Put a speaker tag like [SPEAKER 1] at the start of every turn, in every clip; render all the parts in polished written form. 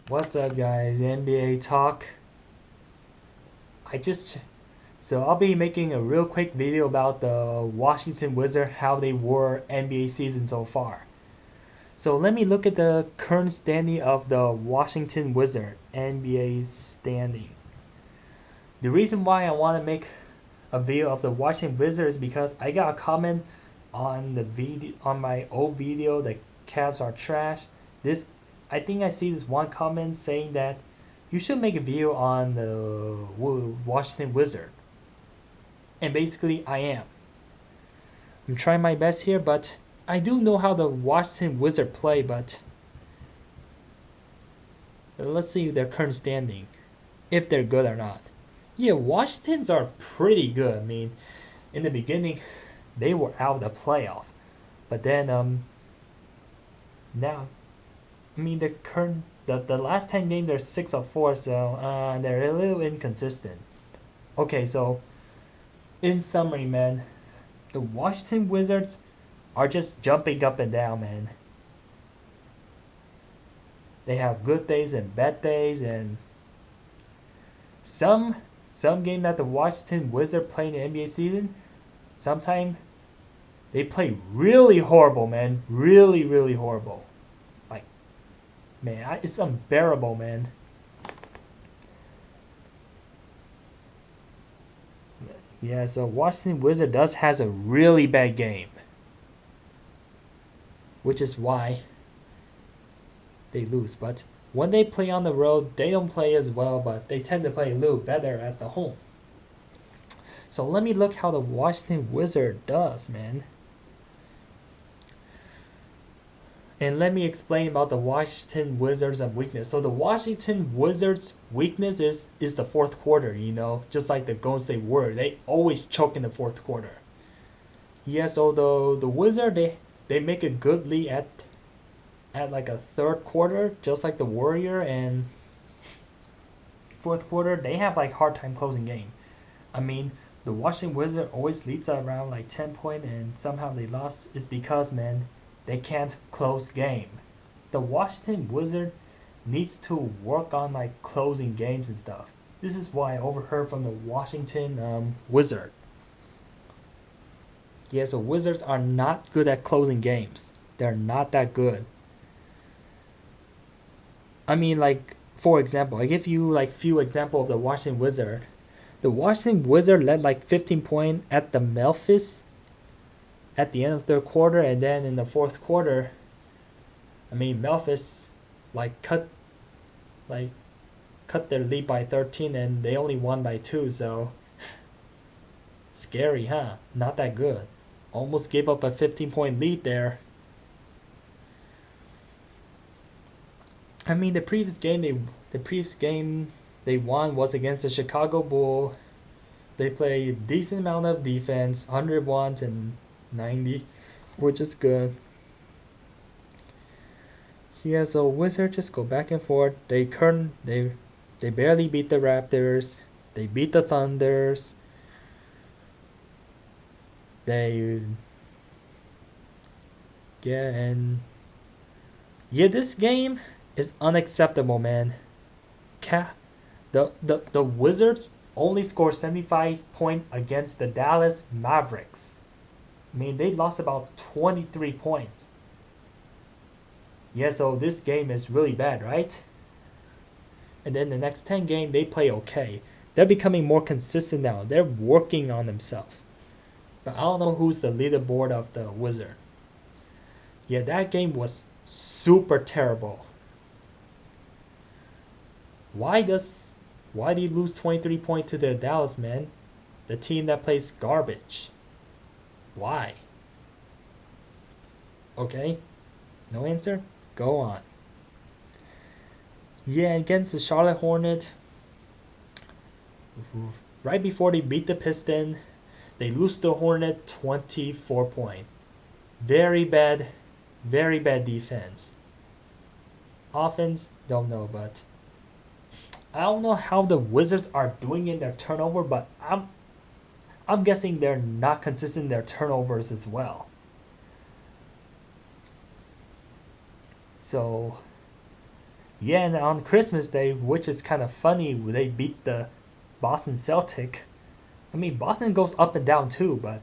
[SPEAKER 1] What's up, guys? NBA talk. I just so I'll be making a real quick video about the Washington Wizards, how they were NBA season so far. So let me look at the current standing of the Washington Wizards NBA standing. The reason why I want to make a video of the Washington Wizards is because I got a comment on the video on my old video that Cavs are trash. This I think I see this one comment saying that you should make a video on the Washington Wizard. And basically I am. I'm trying my best here, but I do know how the Washington Wizard play, but let's see their current standing. If they're good or not. Yeah, Washington's are pretty good. I mean, in the beginning they were out of the playoff. But then now I mean the last 10 games they're 6 of 4, so they're a little inconsistent. Okay, so in summary, man, the Washington Wizards are just jumping up and down, man. They have good days and bad days, and some game that the Washington Wizards play in the NBA season, sometimes they play really horrible, man. Really, really horrible. Like, man, it's unbearable, man. Yeah, so Washington Wizard does has a really bad game, which is why they lose. But when they play on the road, they don't play as well, but they tend to play a little better at the home. So let me look how the Washington Wizard does, man. And let me explain about the Washington Wizards of weakness. So the Washington Wizards weakness is the fourth quarter, just like the Golden State Warriors. They always choke in the fourth quarter. Yeah, so the Wizard they make a good lead at like a third quarter, just like the Warrior, and fourth quarter they have like hard time closing game. I mean, the Washington Wizard always leads around like 10 point and somehow they lost. It's because, man, they can't close game. The Washington Wizard needs to work on like closing games and stuff. This is why I overheard from the Washington Wizard. Yeah, so Wizards are not good at closing games. They're not that good. I mean, like, for example, I give you like few example of the Washington Wizard. The Washington Wizard led like 15 point at the Memphis at the end of the third quarter, and then in the fourth quarter, I mean Memphis like cut their lead by 13 and they only won by 2, so scary, huh? Not that good. Almost gave up a 15-point lead there. I mean, the previous game they won was against the Chicago Bull. They played a decent amount of defense, 101 to 90, which is good. Yeah, so Wizards just go back and forth. They barely beat the Raptors. They beat the Thunders. This game is unacceptable, man. The Wizards only scored 75 points against the Dallas Mavericks. I mean, they lost about 23 points. Yeah, so this game is really bad, right? And then the next 10 games, they play okay. They're becoming more consistent now. They're working on themselves. But I don't know who's the leaderboard of the Wizard. Yeah, that game was super terrible. Why do you lose 23 points to the Dallas, man? The team that plays garbage. Why? Okay, no answer? Go on. Yeah, against the Charlotte Hornet, right before they beat the Piston, they lose the Hornet 24 points. Very bad defense. Offense, don't know, but I don't know how the Wizards are doing in their turnover, but I'm guessing they're not consistent in their turnovers as well. So Yeah, and on Christmas Day, which is kind of funny, they beat the Boston Celtic. I mean, Boston goes up and down too, but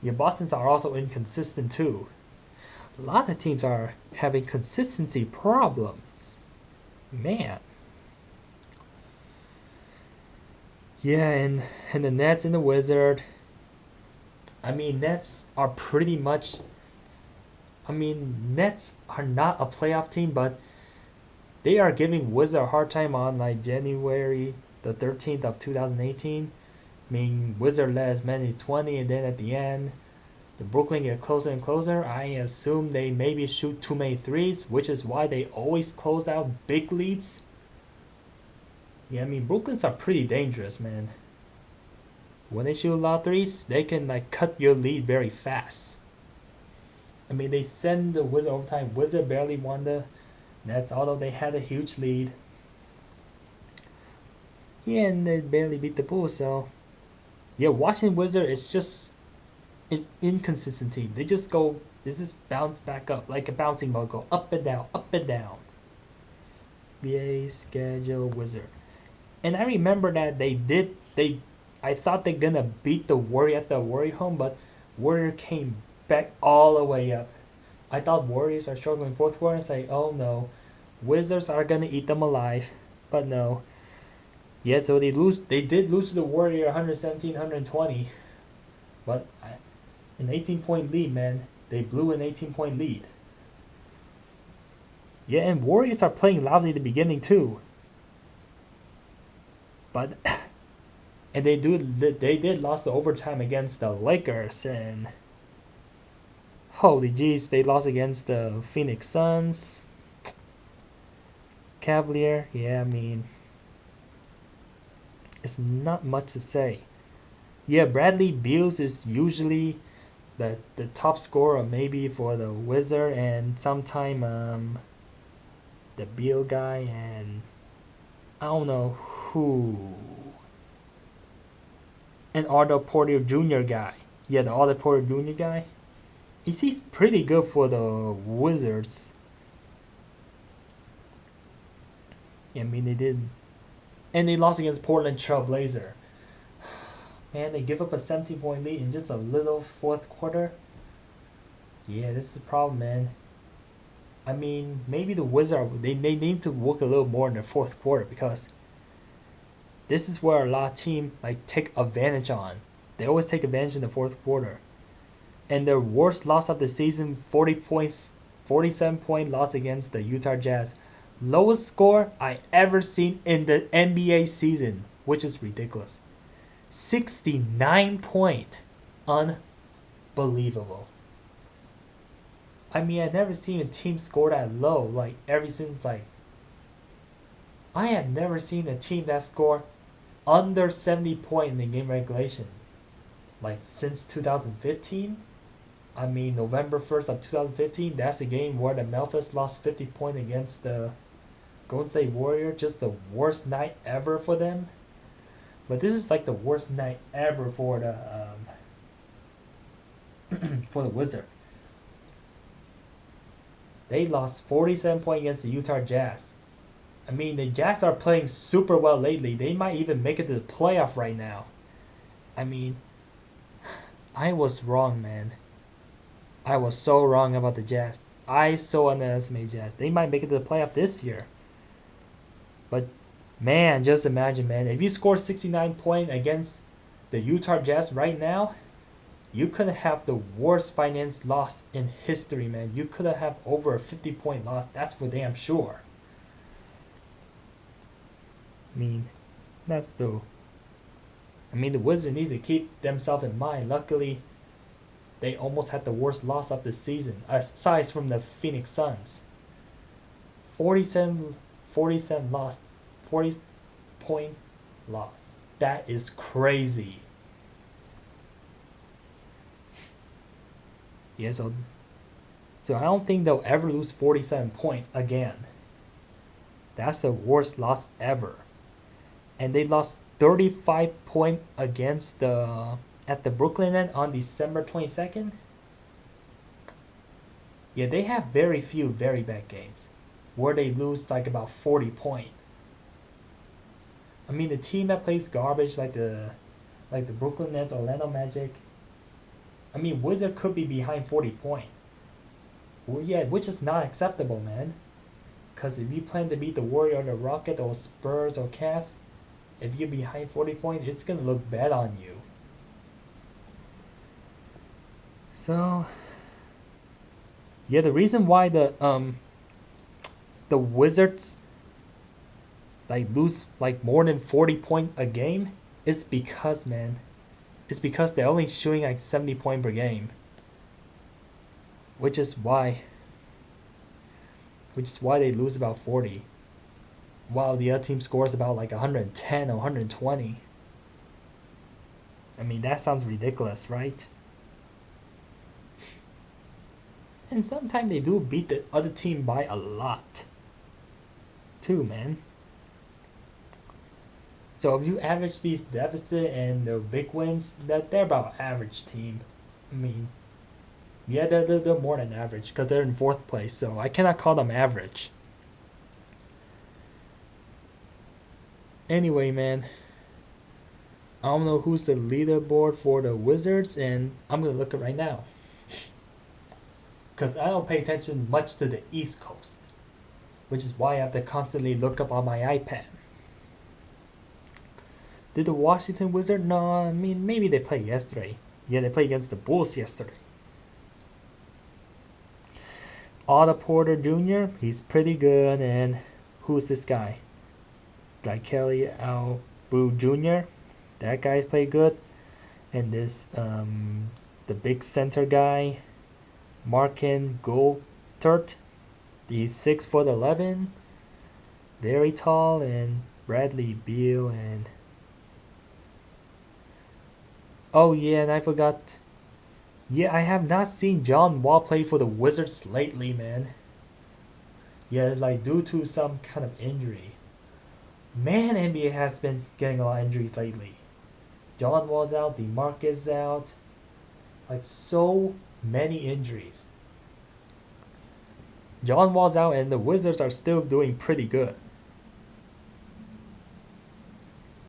[SPEAKER 1] yeah, Boston's are also inconsistent too. A lot of teams are having consistency problems. Man. Yeah, and the Nets and the Wizard. I mean, Nets are pretty much. I mean, Nets are not a playoff team, but they are giving Wizard a hard time on like January the 13th of 2018. I mean, Wizard led as many as 20, and then at the end, the Brooklyn get closer and closer. I assume they maybe shoot too many threes, which is why they always close out big leads. Yeah, I mean, Brooklyn's are pretty dangerous, man. When they shoot a lot of threes, they can like cut your lead very fast. I mean, they send the Wizard overtime. Wizard barely won the Nets, although they had a huge lead. Yeah, and they barely beat the Bulls, so yeah, Washington Wizard is just an inconsistent team. They just bounce back up like a bouncing ball, go up and down, up and down. NBA schedule Wizard, and I remember that I thought they're gonna beat the Warrior at the Warrior home, but Warrior came back all the way up. I thought Warriors are struggling fourth quarter and say, oh no, Wizards are gonna eat them alive, but no. Yeah, so they lose. They did lose to the Warrior 117-120, but an 18-point lead, man. They blew an 18-point lead. Yeah, and Warriors are playing lousy at the beginning too. But and they did lost the overtime against the Lakers, and holy jeez, they lost against the Phoenix Suns. Cavalier, yeah, I mean, it's not much to say. Yeah, Bradley Beals is usually the top scorer maybe for the Wizard, and sometime the Beal guy, and I don't know who, and Otto Porter Jr. guy. Yeah, the Otto Porter Jr. guy. He's pretty good for the Wizards. Yeah, I mean they did, and they lost against Portland Trail Blazer. Man, they give up a 17-point lead in just a little fourth quarter. Yeah, this is a problem, man. I mean, maybe the Wizards they need to work a little more in the fourth quarter, because this is where a lot of teams like take advantage on. They always take advantage in the fourth quarter. And their worst loss of the season, 40 points, 47-point loss against the Utah Jazz. Lowest score I ever seen in the NBA season, which is ridiculous. 69 point. Unbelievable. I mean, I've never seen a team score that low, like, ever since, like, I have never seen a team that score under 70 point in the game regulation. Like, since 2015? I mean, November 1st of 2015, that's the game where the Memphis lost 50 point against the Golden State Warrior. Just the worst night ever for them. But this is like the worst night ever for the for the Wizard. They lost 47 points against the Utah Jazz. I mean, the Jazz are playing super well lately. They might even make it to the playoff right now. I mean, I was wrong, man. I was so wrong about the Jazz. I so underestimated Jazz. They might make it to the playoff this year. But man, just imagine, man, if you score 69 points against the Utah Jazz right now, you could have the worst finance loss in history, man. You could have over a 50-point loss. That's for damn sure. I mean, the Wizards need to keep themselves in mind. Luckily, they almost had the worst loss of the season, aside from the Phoenix Suns. 47 loss, 40-point loss. That is crazy. Yeah, so I don't think they'll ever lose 47 points again. That's the worst loss ever. And they lost 35 points against at the Brooklyn end on December 22nd. Yeah, they have very few very bad games. where they lose like about 40 points. I mean, the team that plays garbage like the Brooklyn Nets, Orlando Magic. I mean, Wizard could be behind 40 points. Well, yeah, which is not acceptable, man. Because if you plan to beat the Warrior or the Rocket or Spurs or Cavs, if you're behind 40 points, it's going to look bad on you. So, yeah, the reason why the Wizards like lose like more than 40 points a game is because, man, it's because they're only shooting like 70 points per game. Which is why they lose about 40. While the other team scores about like 110 or 120. I mean, that sounds ridiculous, right? And sometimes they do beat the other team by a lot. Too, man. So if you average these deficit and the big wins, that they're about average team. I mean, yeah, they're more than average because they're in 4th place, so I cannot call them average. Anyway, man, I don't know who's the leaderboard for the Wizards, and I'm gonna look it right now because I don't pay attention much to the East Coast, which is why I have to constantly look up on my iPad. Did the Washington Wizards? No, I mean, maybe they played yesterday. Yeah, they played against the Bulls yesterday. Otto Porter Jr., he's pretty good. And who's this guy? Like Kelly Oubre Jr., that guy's played good. And this, the big center guy, Markin Goldtert, he's 6'11", very tall, and Bradley Beal and oh yeah, and I forgot. Yeah, I have not seen John Wall play for the Wizards lately, man. Yeah, like due to some kind of injury. Man, NBA has been getting a lot of injuries lately. John Wall's out, DeMarcus out. Like so many injuries. John Wall's out and the Wizards are still doing pretty good.